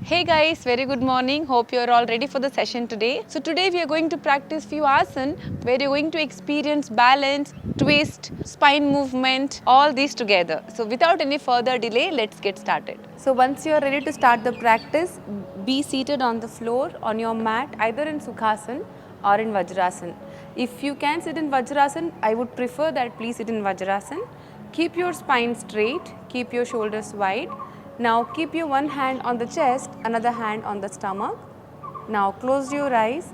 Hey guys, very good morning. Hope you're all ready for the session today. So today we are going to practice few asana where you're going to experience balance, twist, spine movement, all these together. So without any further delay, let's get started. So once you're ready to start the practice, be seated on the floor on your mat either in Sukhasana or in Vajrasana. If you can sit in Vajrasana, I would prefer that please sit in Vajrasana. Keep your spine straight, keep your shoulders wide. Now keep your one hand on the chest, another hand on the stomach. Now close your eyes,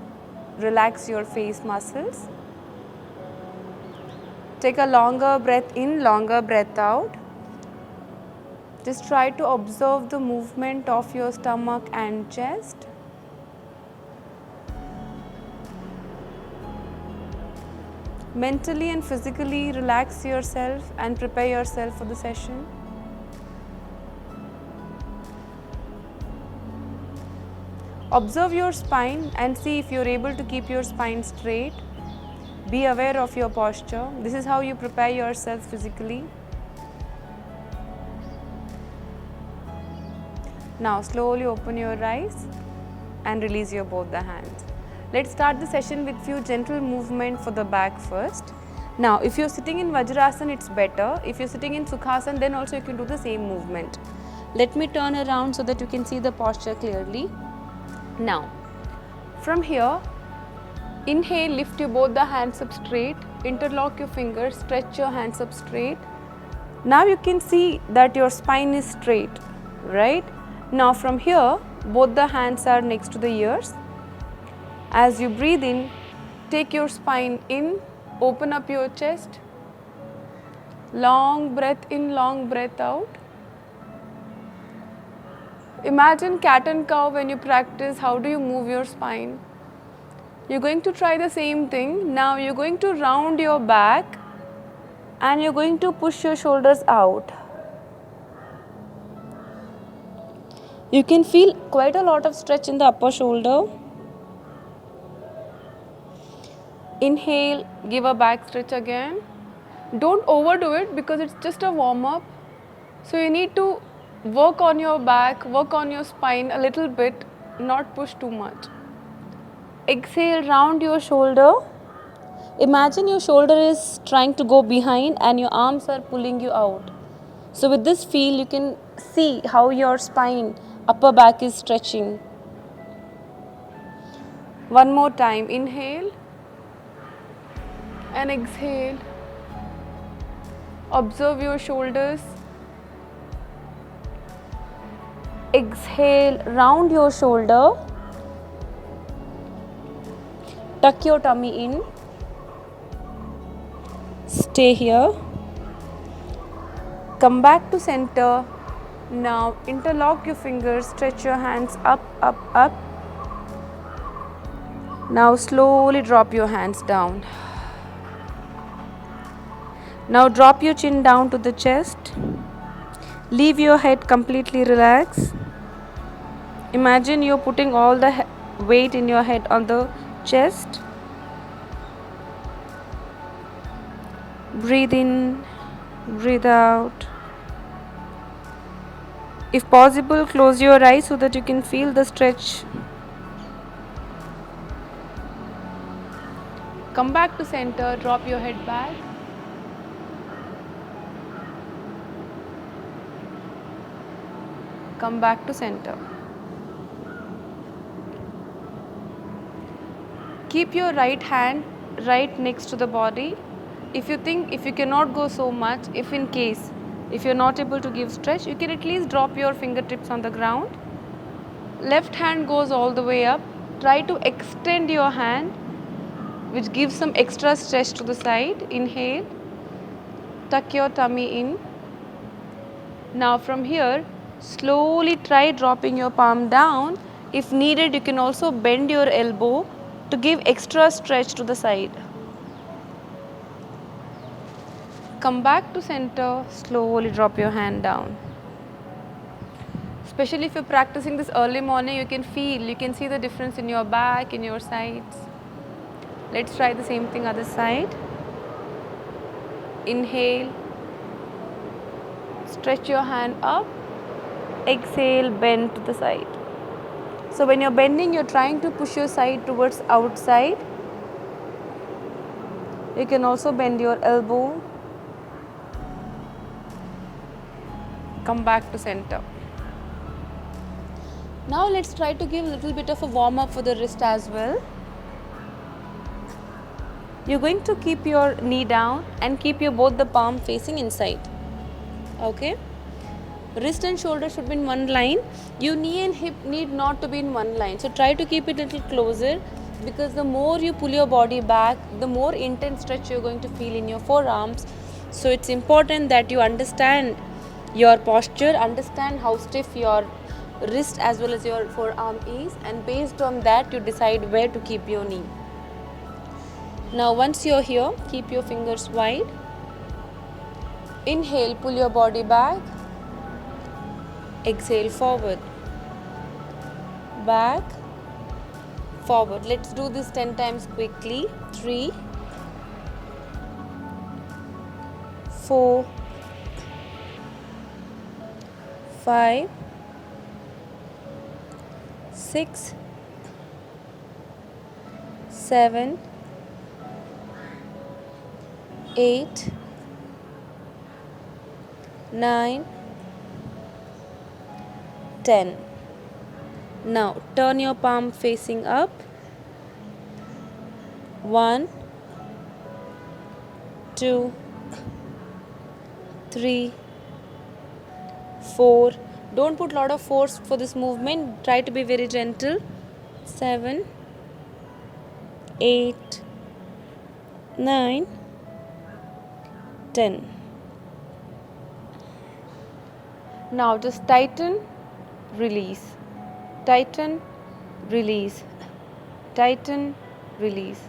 relax your face muscles. Take a longer breath in, longer breath out. Just try to observe the movement of your stomach and chest. Mentally and physically relax yourself and prepare yourself for the session. Observe your spine and see if you're able to keep your spine straight. Be aware of your posture. This is how you prepare yourself physically. Now slowly open your eyes and release your both the hands. Let's start the session with few gentle movement for the back first. Now if you're sitting in Vajrasana, it's better. If you're sitting in Sukhasana, then also you can do the same movement. Let me turn around so that you can see the posture clearly. Now from here, inhale, lift your both the hands up straight, interlock your fingers, stretch your hands up straight. Now you can see that your spine is straight, right? Now from here, both the hands are next to the ears. As you breathe in, take your spine in, open up your chest. Long breath in, long breath out. Imagine cat and cow when you practice. How do you move your spine? You're going to try the same thing. Now you're going to round your back and you're going to push your shoulders out. You can feel quite a lot of stretch in the upper shoulder. Inhale, give a back stretch again. Don't overdo it because it's just a warm up. So you need to work on your back, work on your spine a little bit, not push too much. Exhale, round your shoulder. Imagine your shoulder is trying to go behind and your arms are pulling you out. So with this feel, you can see how your spine, upper back is stretching. One more time, inhale and exhale. Observe your shoulders. Exhale, round your shoulder. Tuck your tummy in. Stay here. Come back to center. Now interlock your fingers, stretch your hands up, up, up. Now slowly drop your hands down. Now drop your chin down to the chest. Leave your head completely relaxed. Imagine you're putting all the weight in your head on the chest. Breathe in, breathe out. If possible, close your eyes so that you can feel the stretch. Come back to center, drop your head back. Come back to center. Keep your right hand right next to the body. If you cannot go so much, if you're not able to give stretch, you can at least drop your fingertips on the ground. Left hand goes all the way up. Try to extend your hand, which gives some extra stretch to the side. Inhale. Tuck your tummy in. Now from here, slowly try dropping your palm down. If needed, you can also bend your elbow to give extra stretch to the side. Come back to center, slowly drop your hand down. Especially if you're practicing this early morning, you can see the difference in your back, in your sides. Let's try the same thing other side. Inhale, stretch your hand up. Exhale, bend to the side. So when you're bending, you're trying to push your side towards outside. You can also bend your elbow. Come back to center. Now let's try to give a little bit of a warm up for the wrist as well. You're going to keep your knee down and keep your both the palm facing inside. Okay? Wrist and shoulder should be in one line. Your knee and hip need not to be in one line. So try to keep it a little closer, because the more you pull your body back, the more intense stretch you're going to feel in your forearms. So it's important that you understand your posture, understand how stiff your wrist as well as your forearm is, and based on that you decide where to keep your knee. Now once you're here, keep your fingers wide. Inhale, pull your body back. Exhale, forward, back, forward. Let's do this 10 times quickly. 3, 4, 5, 6, 7, 8, 9, 10. Now turn your palm facing up. 1, 2, 3, 4. Don't put a lot of force for this movement. Try to be very gentle. 7, 8, 9, 10. Now just tighten, release, tighten, release, tighten, release.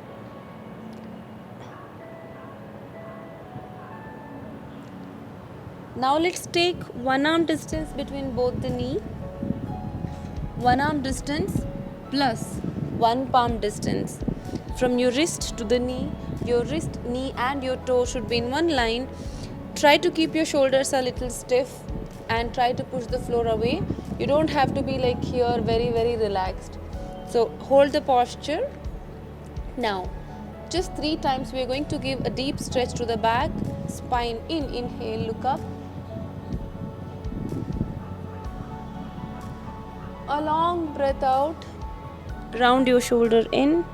Now let's take one arm distance between both the knee. One arm distance plus one palm distance. From your wrist to the knee, your wrist, knee and your toe should be in one line. Try to keep your shoulders a little stiff and try to push the floor away. You don't have to be like here very relaxed. So hold the posture. Now just 3 times we are going to give a deep stretch to the back. Spine in, inhale, look up. A long breath out. Round your shoulder in.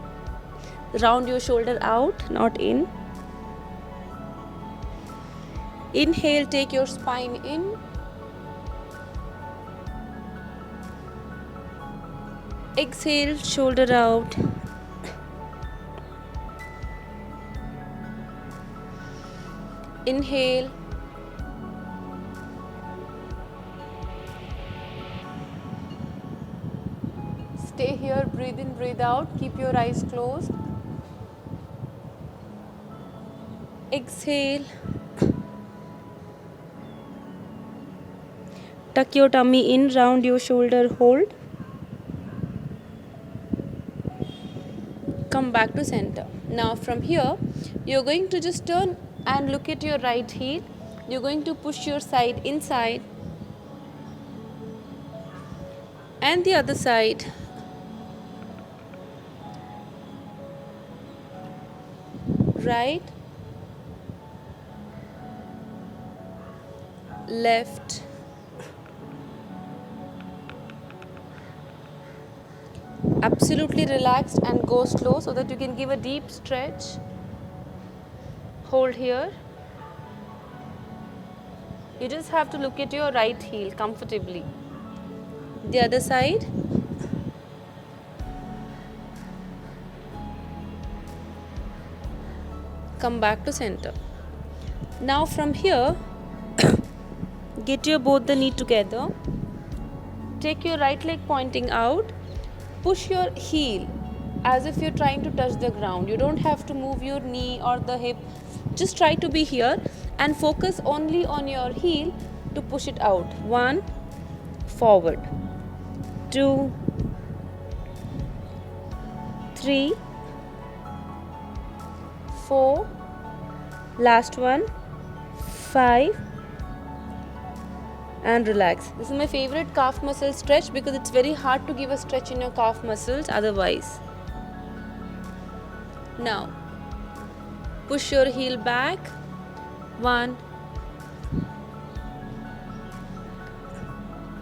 Round your shoulder out, not in. Inhale, take your spine in. Exhale, shoulder out. Inhale. Stay here, breathe in, breathe out. Keep your eyes closed. Exhale. Tuck your tummy in, round your shoulder, hold. Come back to center. Now from here, you're going to just turn and look at your right heel. You're going to push your side inside and the other side. Right, left, absolutely relaxed and go slow so that you can give a deep stretch. Hold here. You just have to look at your right heel comfortably. The other side. Come back to center. Now from here, get your both the knee together. Take your right leg pointing out. Push your heel as if you're trying to touch the ground. You don't have to move your knee or the hip. Just try to be here and focus only on your heel to push it out. 1, forward. 2, 3, 4, last one, 5, and relax. This is my favorite calf muscle stretch because it's very hard to give a stretch in your calf muscles otherwise. Now, push your heel back. 1,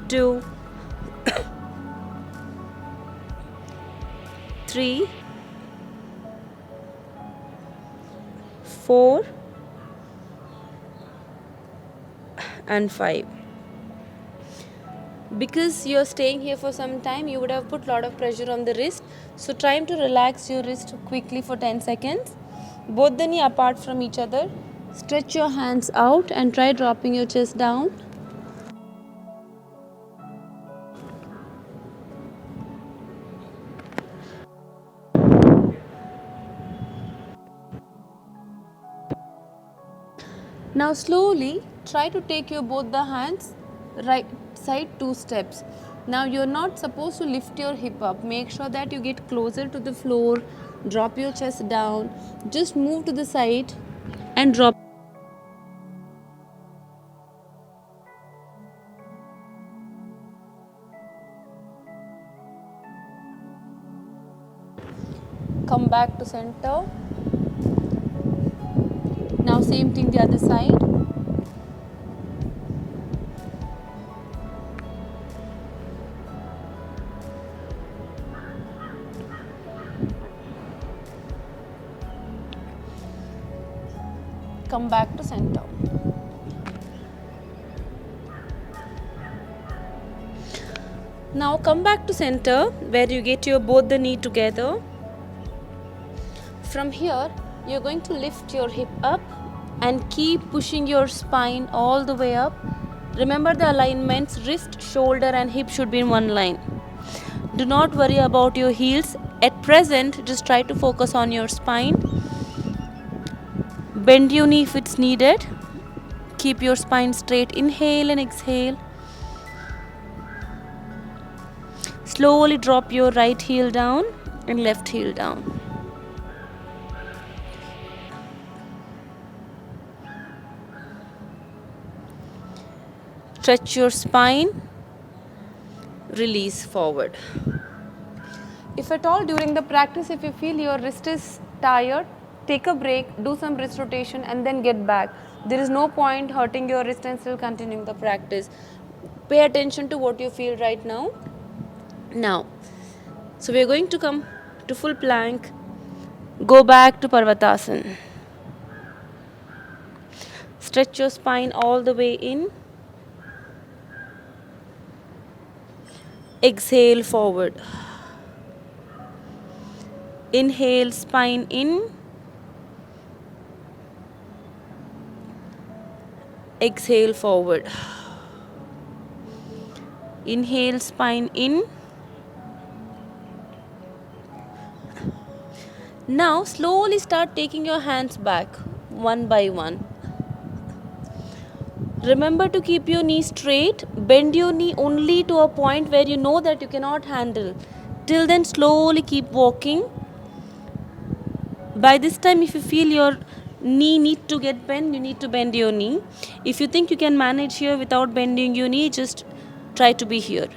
2, 3, 4 and 5. Because you're staying here for some time, you would have put a lot of pressure on the wrist. So try to relax your wrist quickly for 10 seconds. Both the knee apart from each other. Stretch your hands out and try dropping your chest down. Now slowly try to take your both the hands right side 2 steps. Now you're not supposed to lift your hip up. Make sure that you get closer to the floor. Drop your chest down. Just move to the side and drop. Come back to center. Now same thing the other side. Come back to center. Now come back to center where you get your both the knee together. From here, you're going to lift your hip up and keep pushing your spine all the way up. Remember the alignments, wrist, shoulder and hip should be in one line. Do not worry about your heels. At present, just try to focus on your spine. Bend your knee if it's needed. Keep your spine straight. Inhale and exhale. Slowly drop your right heel down and left heel down. Stretch your spine, release forward. If at all during the practice, if you feel your wrist is tired, take a break, do some wrist rotation and then get back. There is no point hurting your wrist and still continuing the practice. Pay attention to what you feel right now. Now, so we are going to come to full plank, go back to Parvatasana. Stretch your spine all the way in. Exhale forward. Inhale, spine in. Exhale forward. Inhale, spine in. Now slowly start taking your hands back one by one. Remember to keep your knee straight. Bend your knee only to a point where you know that you cannot handle. Till then, slowly keep walking. By this time, if you feel your knee need to get bent, you need to bend your knee. If you think you can manage here without bending your knee, just try to be here.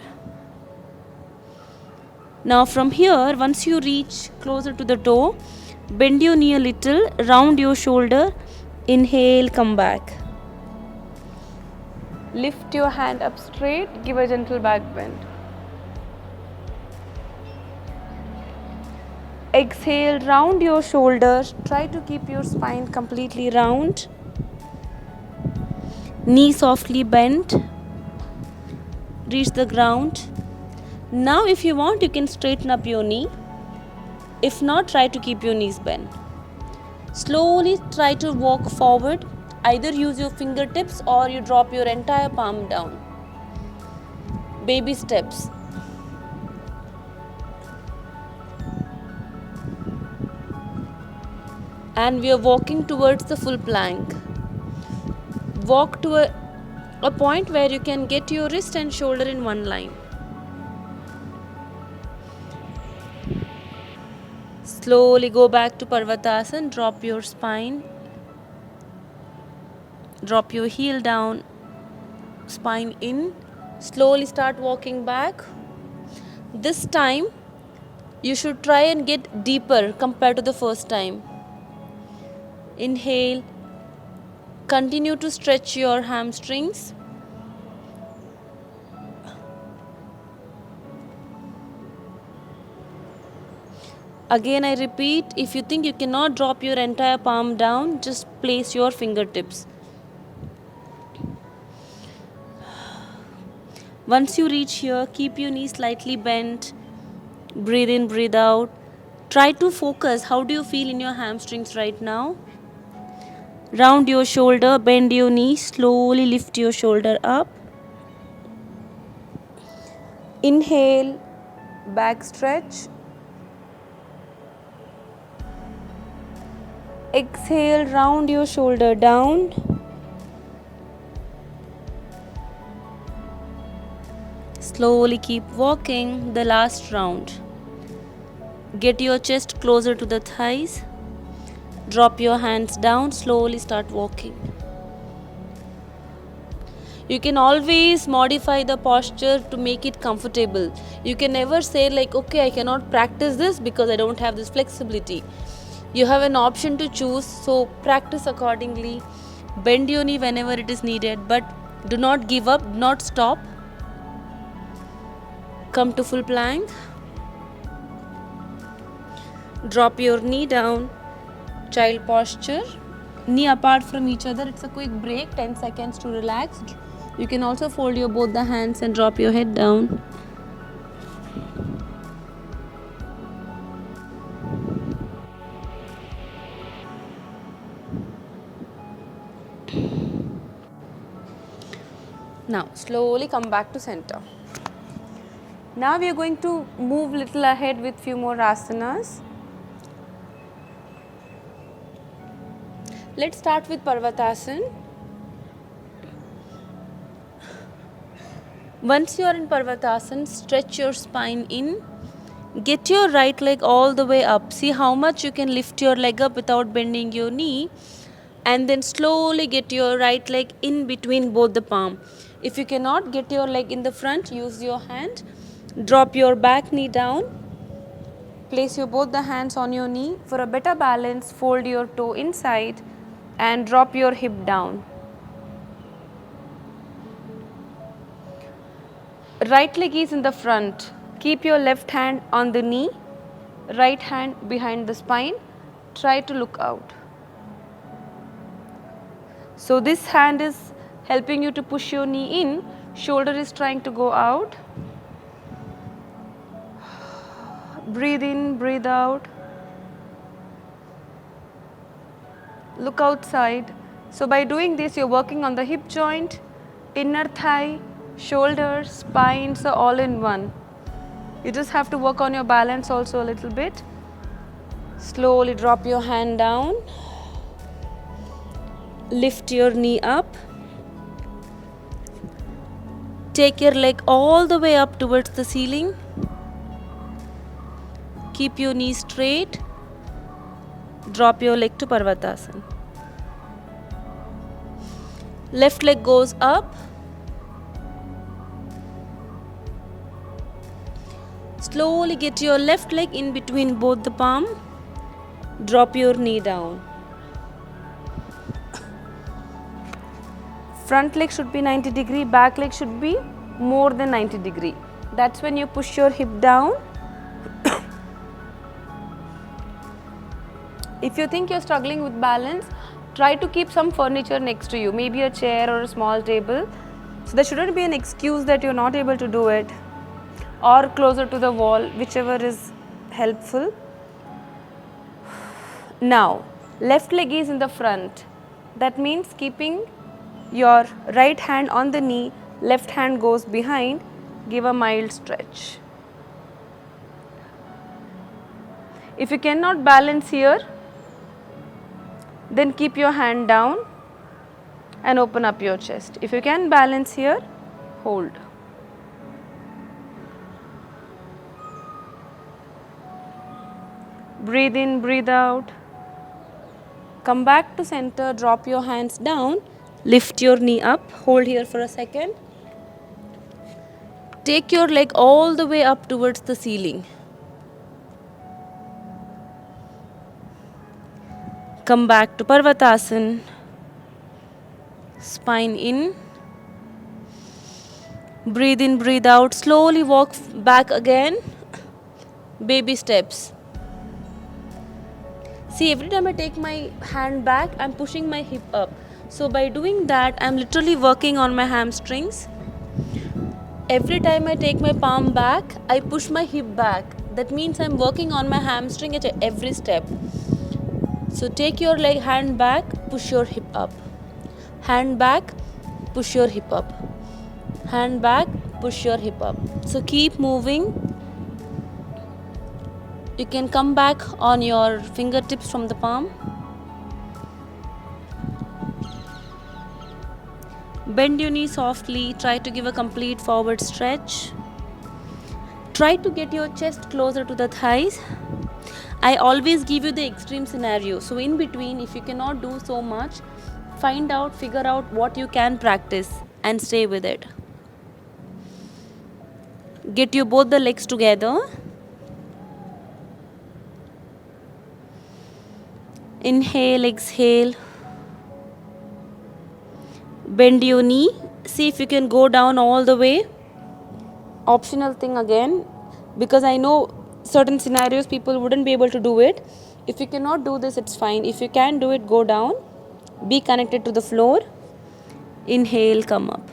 Now from here, once you reach closer to the toe, bend your knee a little, round your shoulder. Inhale, come back. Lift your hand up straight, give a gentle back bend. Exhale, round your shoulders. Try to keep your spine completely round. Knee softly bent. Reach the ground. Now if you want, you can straighten up your knee. If not, try to keep your knees bent. Slowly try to walk forward. Either use your fingertips or you drop your entire palm down. Baby steps. And we are walking towards the full plank. Walk to a point where you can get your wrist and shoulder in one line. Slowly go back to Parvatasana. Drop your spine. Drop your heel down. spine in. Slowly start walking back. This time you should try and get deeper compared to the first time. Inhale. Continue to stretch your hamstrings. Again, I repeat, if you think you cannot drop your entire palm down, just place your fingertips. Once you reach here, keep your knees slightly bent. Breathe in, breathe out. Try to focus. How do you feel in your hamstrings right now? Round your shoulder, bend your knee, slowly lift your shoulder up. Inhale, back stretch. Exhale, round your shoulder down. Slowly keep walking the last round. Get your chest closer to the thighs. Drop your hands down, slowly start walking. You can always modify the posture to make it comfortable. You can never say like, okay, I cannot practice this because I don't have this flexibility. You have an option to choose, so practice accordingly. Bend your knee whenever it is needed, but do not give up, do not stop. Come to full plank. Drop your knee down. Child posture. Knee apart from each other. It's a quick break, 10 seconds to relax. You can also fold your both the hands and drop your head down. Now slowly come back to center. Now we are going to move little ahead with few more asanas. Let's start with Parvatasana. Once you are in Parvatasana, stretch your spine in. Get your right leg all the way up. See how much you can lift your leg up without bending your knee. And then slowly get your right leg in between both the palm. If you cannot get your leg in the front, use your hand. Drop your back knee down. Place your both the hands on your knee. For a better balance, fold your toe inside and drop your hip down. Right leg is in the front. Keep your left hand on the knee, right hand behind the spine. Try to look out. So this hand is helping you to push your knee in, shoulder is trying to go out. Breathe in, breathe out. Look outside. So by doing this, you're working on the hip joint, inner thigh, shoulders, spine, so all in one. You just have to work on your balance also a little bit. Slowly drop your hand down. Lift your knee up. Take your leg all the way up towards the ceiling. Keep your knee straight. Drop your leg to Parvatasana. Left leg goes up. Slowly get your left leg in between both the palm. Drop your knee down. Front leg should be 90 degree, back leg should be more than 90 degree. That's when you push your hip down. If you think you're struggling with balance, try to keep some furniture next to you, maybe a chair or a small table. So there shouldn't be an excuse that you're not able to do it, or closer to the wall, whichever is helpful. Now, left leg is in the front. That means keeping your right hand on the knee, left hand goes behind. Give a mild stretch. If you cannot balance here, then keep your hand down and open up your chest. If you can balance here, hold. Breathe in, breathe out. Come back to center, drop your hands down Lift your knee up, hold here for a second. Take your leg all the way up towards the ceiling. Come back to Parvatasana. Spine in. Breathe in, breathe out. Slowly walk back again. Baby steps. See, every time I take my hand back, I'm pushing my hip up. So by doing that, I'm literally working on my hamstrings. Every time I take my palm back, I push my hip back. That means I'm working on my hamstring at every step. So take your hand back, push your hip up. Hand back, push your hip up. Hand back, push your hip up. So keep moving. You can come back on your fingertips from the palm. Bend your knee softly. Try to give a complete forward stretch. Try to get your chest closer to the thighs. I always give you the extreme scenario. So in between, if you cannot do so much, figure out what you can practice and stay with it. Get you both the legs together. Inhale, exhale. Bend your knee. See if you can go down all the way. Optional thing again, because I know certain scenarios people wouldn't be able to do it. If you cannot do this, it's fine. If you can do it, go down. Be connected to the floor. Inhale, come up.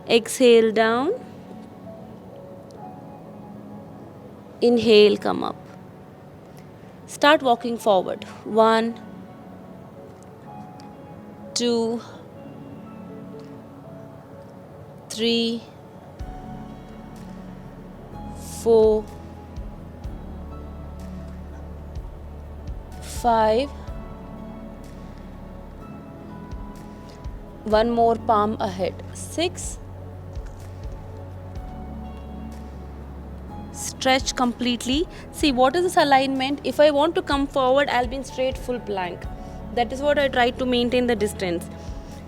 Exhale, down. Inhale, come up. Start walking forward. 1, 2, 3, 4, 5. One more palm ahead. 6. Stretch completely. See, what is this alignment? If I want to come forward, I'll be in straight full plank. That is what I try to maintain the distance.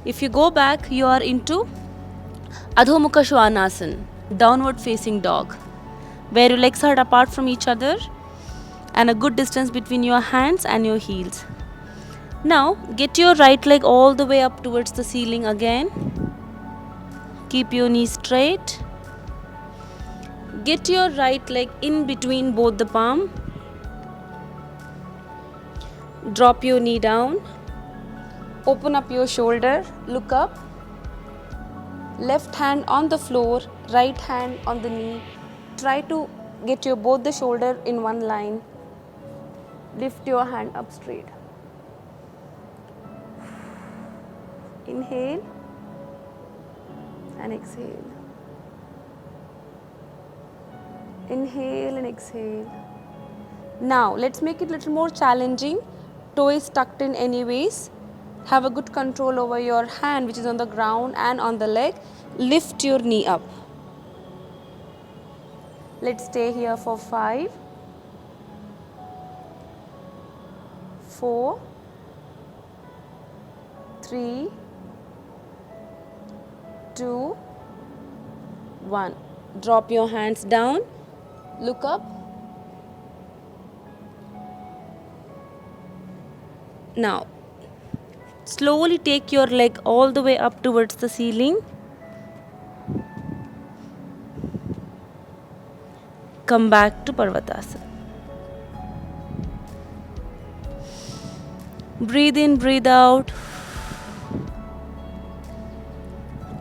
If you go back, you are into Adho Mukha Svanasana, downward facing dog, where your legs are apart from each other and a good distance between your hands and your heels. Now, get your right leg all the way up towards the ceiling again. Keep your knees straight. Get your right leg in between both the palm. Drop your knee down. Open up your shoulder. Look up. Left hand on the floor, right hand on the knee. Try to get your both the shoulder in one line. Lift your hand up straight. Inhale and exhale. Inhale and exhale. Now let's make it a little more challenging. Toe is tucked in anyways. Have a good control over your hand which is on the ground and on the leg. Lift your knee up. Let's stay here for 5, 4, 3, 2, 1. Drop your hands down. Look up. Now, slowly take your leg all the way up towards the ceiling. Come back to Parvatasana. Breathe in, breathe out.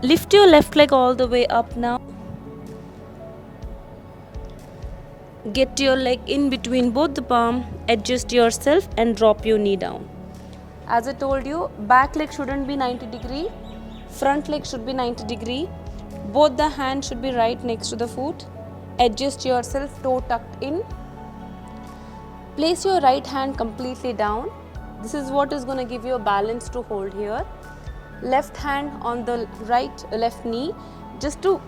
Lift your left leg all the way up now. Get your leg in between both the palm. Adjust yourself and drop your knee down. As I told you, back leg shouldn't be 90 degree. Front leg should be 90 degree. Both the hands should be right next to the foot. Adjust yourself, toe tucked in. Place your right hand completely down. This is what is going to give you a balance to hold here. Left hand on the left knee, just to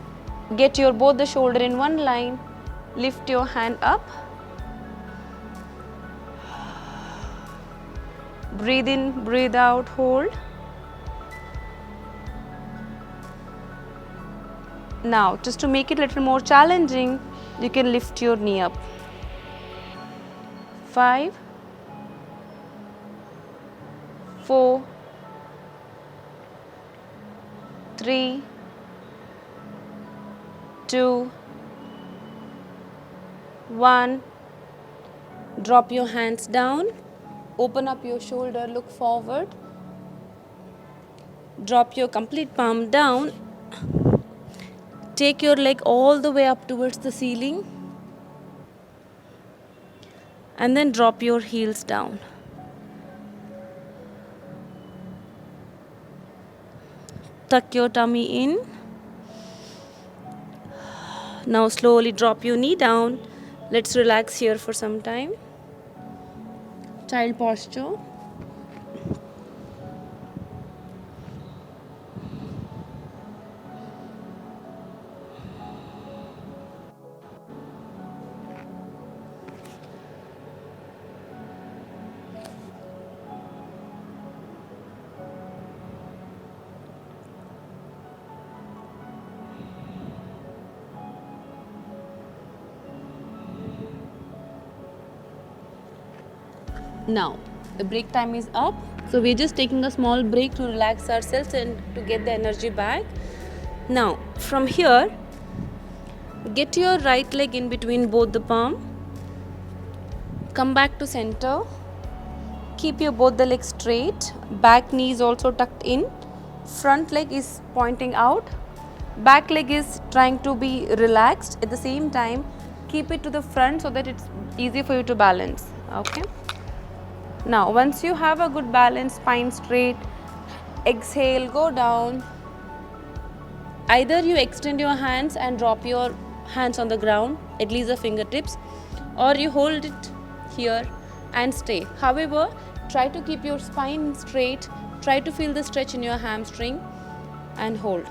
get your both the shoulder in one line. Lift your hand up. Breathe in, breathe out, hold. Now, just to make it a little more challenging, you can lift your knee up. 5, 4, 3, 2, 1. Drop your hands down. Open up your shoulder, look forward. Drop your complete palm down. Take your leg all the way up towards the ceiling. And then drop your heels down. Tuck your tummy in. Now slowly drop your knee down. Let's relax here for some time. Child posture. Now, the break time is up. So we're just taking a small break to relax ourselves and to get the energy back. Now, from here, get your right leg in between both the palm. Come back to center. Keep your both the legs straight. Back knee is also tucked in. Front leg is pointing out. Back leg is trying to be relaxed. At the same time, keep it to the front so that it's easy for you to balance. Okay. Now, once you have a good balance, spine straight, exhale, go down. Either you extend your hands and drop your hands on the ground, at least the fingertips, or you hold it here and stay. However, try to keep your spine straight, try to feel the stretch in your hamstring and hold.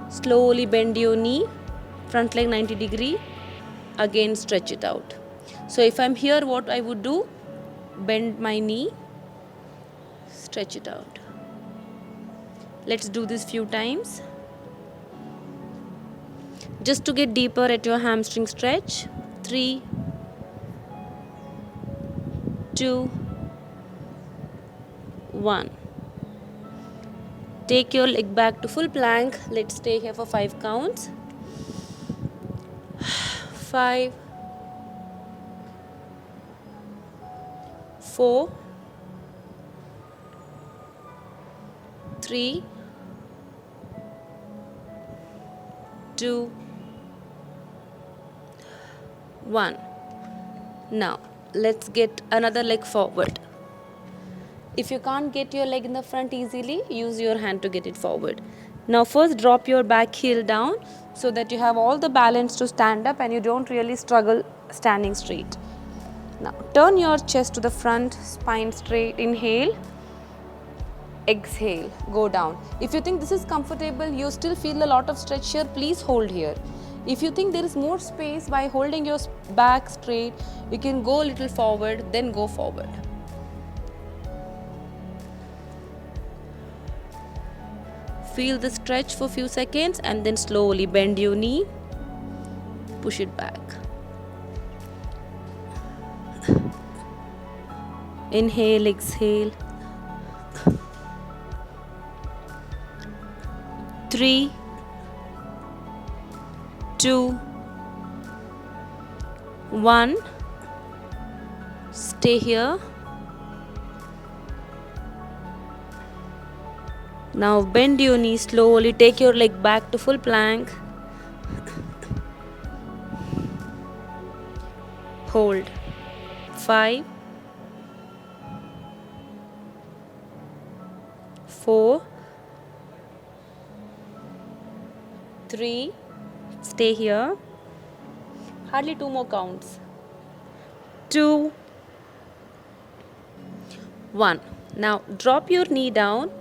Slowly bend your knee. Front leg 90 degree, again stretch it out. So if I'm here, what I would do, bend my knee, stretch it out. Let's do this few times. Just to get deeper at your hamstring stretch. 3, 2, 1. Take your leg back to full plank. Let's stay here for 5 counts. 5, 4, 3, 2, 1. Now let's get another leg forward. If you can't get your leg in the front easily, use your hand to get it forward. Now first drop your back heel down so that you have all the balance to stand up and you don't really struggle standing straight. Now turn your chest to the front, spine straight, inhale, exhale, go down. If you think this is comfortable, you still feel a lot of stretch here, please hold here. If you think there is more space by holding your back straight, you can go a little forward, then go forward. Feel the stretch for a few seconds and then slowly bend your knee, push it back. Inhale, exhale. 3, 2, 1. Stay here. Now bend your knee slowly, take your leg back to full plank. Hold. 5, 4, 3, stay here. Hardly 2 more counts. 2, 1. Now drop your knee down.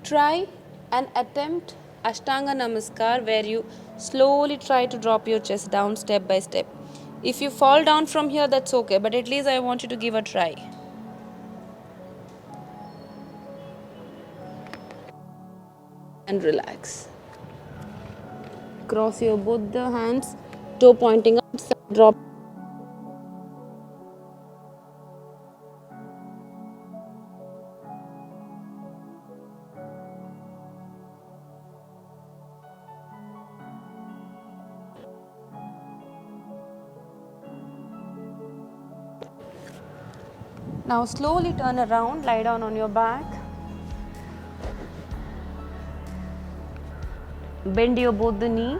Try and attempt Ashtanga Namaskar where you slowly try to drop your chest down step by step. If you fall down from here, that's okay, but at least I want you to give a try. and relax. Cross your both the hands, toe pointing outside, drop. Now slowly turn around, lie down on your back. Bend your both the knee.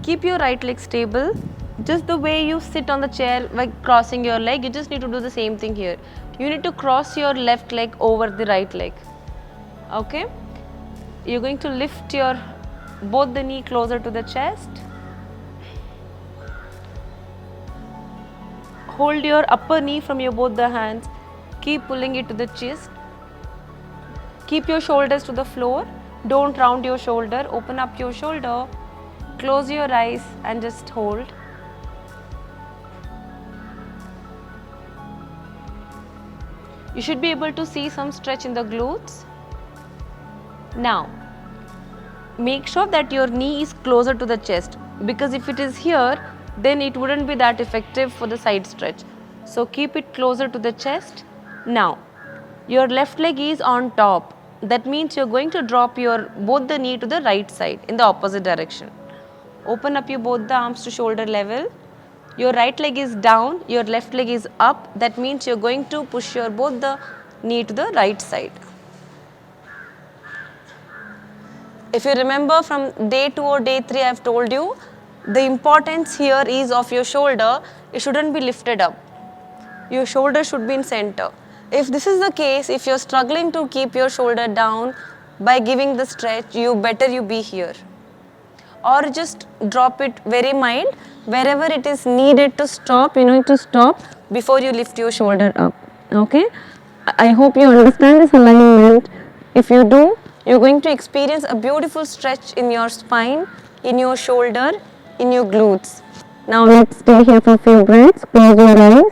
Keep your right leg stable. Just the way you sit on the chair by crossing your leg, you just need to do the same thing here. You need to cross your left leg over the right leg. Okay? You're going to lift your both the knee closer to the chest. Hold your upper knee from your both the hands. Keep pulling it to the chest. Keep your shoulders to the floor. Don't round your shoulder. Open up your shoulder. Close your eyes and just hold. You should be able to see some stretch in the glutes. Now, make sure that your knee is closer to the chest, because if it is here, then it wouldn't be that effective for the side stretch. So keep it closer to the chest. Now, your left leg is on top. That means you're going to drop your both the knee to the right side in the opposite direction. Open up your both the arms to shoulder level. Your right leg is down, your left leg is up. That means you're going to push your both the knee to the right side. If you remember from day 2 or day 3, I have told you, the importance here is of your shoulder. It shouldn't be lifted up. Your shoulder should be in center. If this is the case, if you're struggling to keep your shoulder down by giving the stretch, better you be here. Or just drop it very mild. Wherever it is needed to stop, you need to stop before you lift your shoulder up. Okay? I hope you understand this alignment. If you do, you're going to experience a beautiful stretch in your spine, in your shoulder, in your glutes. Now let's stay here for a few breaths. Close your eyes.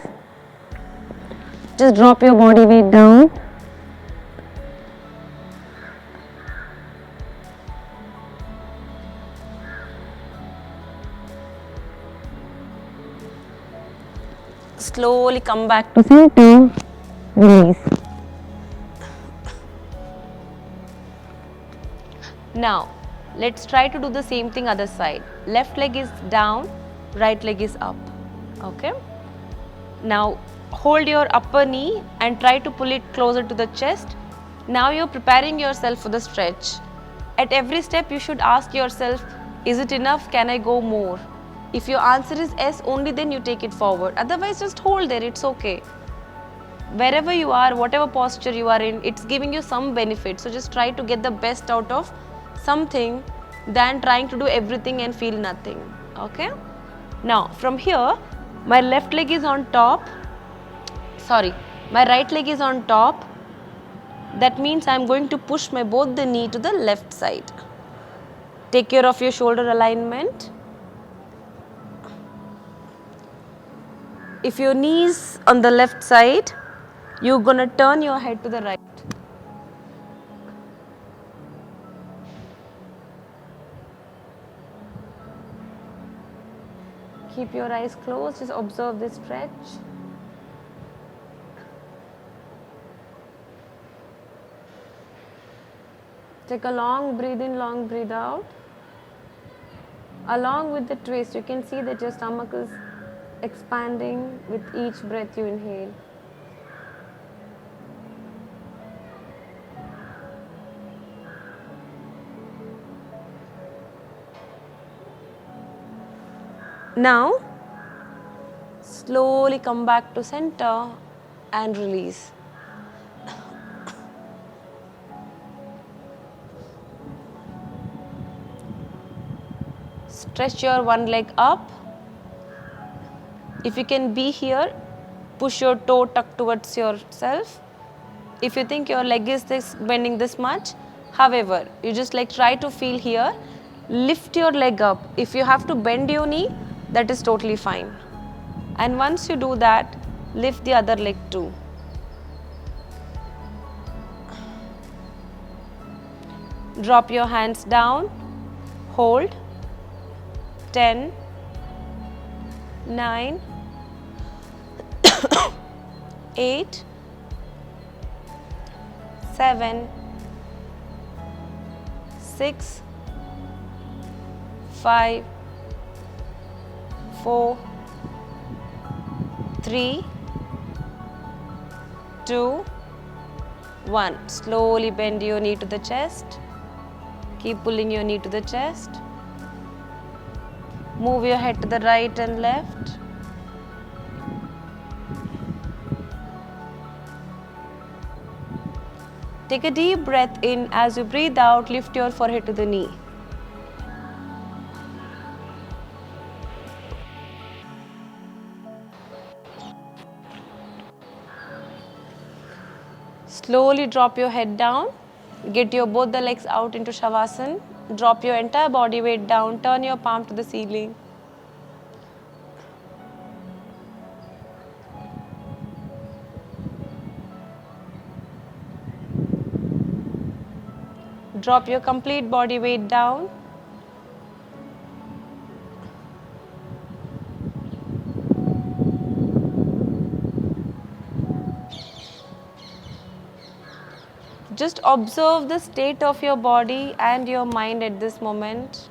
Just drop your body weight down. Slowly come back to center. Release. Now, let's try to do the same thing other side. Left leg is down, right leg is up. Okay? Now, hold your upper knee and try to pull it closer to the chest. Now you're preparing yourself for the stretch. At every step, you should ask yourself, is it enough? Can I go more? If your answer is yes, only then you take it forward. Otherwise, just hold there, it's okay. Wherever you are, whatever posture you are in, it's giving you some benefit. So just try to get the best out of something than trying to do everything and feel nothing. Okay? Now, from here, my left leg is on top. My right leg is on top. That means I'm going to push my both the knee to the left side. Take care of your shoulder alignment. If your knee is on the left side, you're going to turn your head to the right. Keep your eyes closed, just observe this stretch. Take a long breathe in, long breathe out. Along with the twist, you can see that your stomach is expanding with each breath you inhale. Now, slowly come back to center and release. Stretch your one leg up. If you can be here, push your toe tuck towards yourself. If you think your leg is bending this much, however, you just try to feel here. Lift your leg up. If you have to bend your knee, that is totally fine. And once you do that, lift the other leg too. Drop your hands down, hold. 10, 9, 8, 7, 6, 5, 4, 3, 2, 1. Slowly bend your knee to the chest. Keep pulling your knee to the chest. Move your head to the right and left. Take a deep breath in. As you breathe out, lift your forehead to the knee. Slowly drop your head down. Get your both the legs out into Shavasana. Drop your entire body weight down. Turn your palm to the ceiling. Drop your complete body weight down. Just observe the state of your body and your mind at this moment.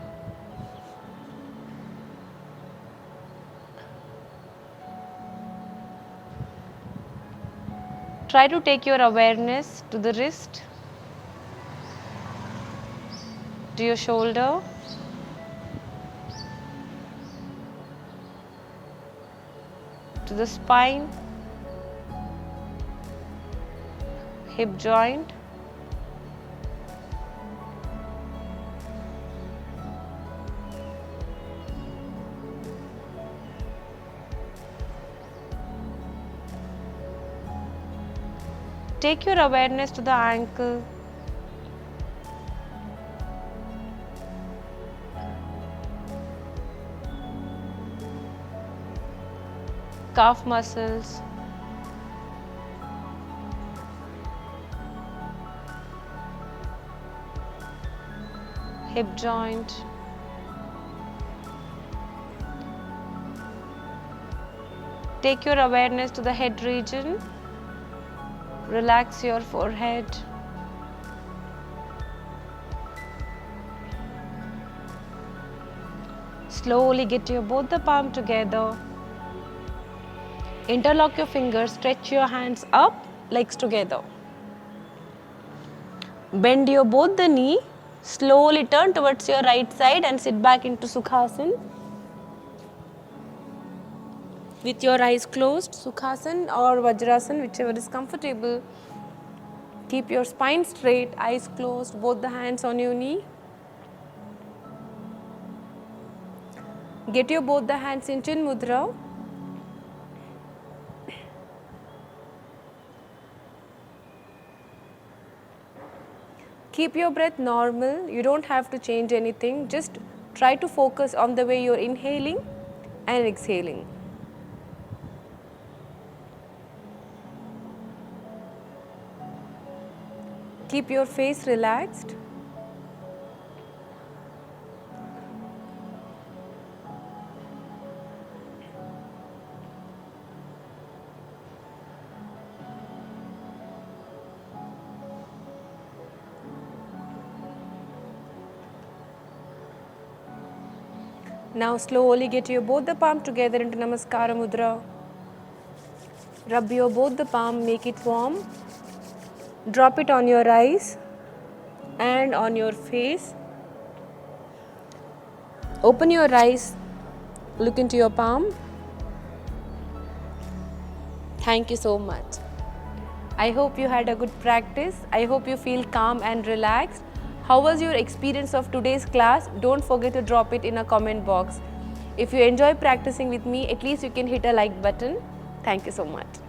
Try to take your awareness to the wrist, to your shoulder, to the spine, hip joint, take your awareness to the ankle, calf muscles, hip joint, take your awareness to the head region. Relax your forehead. Slowly get your both the palm together. Interlock your fingers, stretch your hands up, legs together. Bend your both the knee, slowly turn towards your right side and sit back into Sukhasana. With your eyes closed, Sukhasana or Vajrasana, whichever is comfortable. Keep your spine straight, eyes closed, both the hands on your knee. Get your both the hands in Chin Mudra. Keep your breath normal. You don't have to change anything. Just try to focus on the way you're inhaling and exhaling. Keep your face relaxed. Now slowly get your both the palm together into Namaskara Mudra. Rub your both the palm, make it warm. Drop it on your eyes and on your face. Open your eyes, look into your palm. Thank you so much. I hope you had a good practice. I hope you feel calm and relaxed. How was your experience of today's class? Don't forget to drop it in a comment box. If you enjoy practicing with me, at least you can hit a like button. Thank you so much.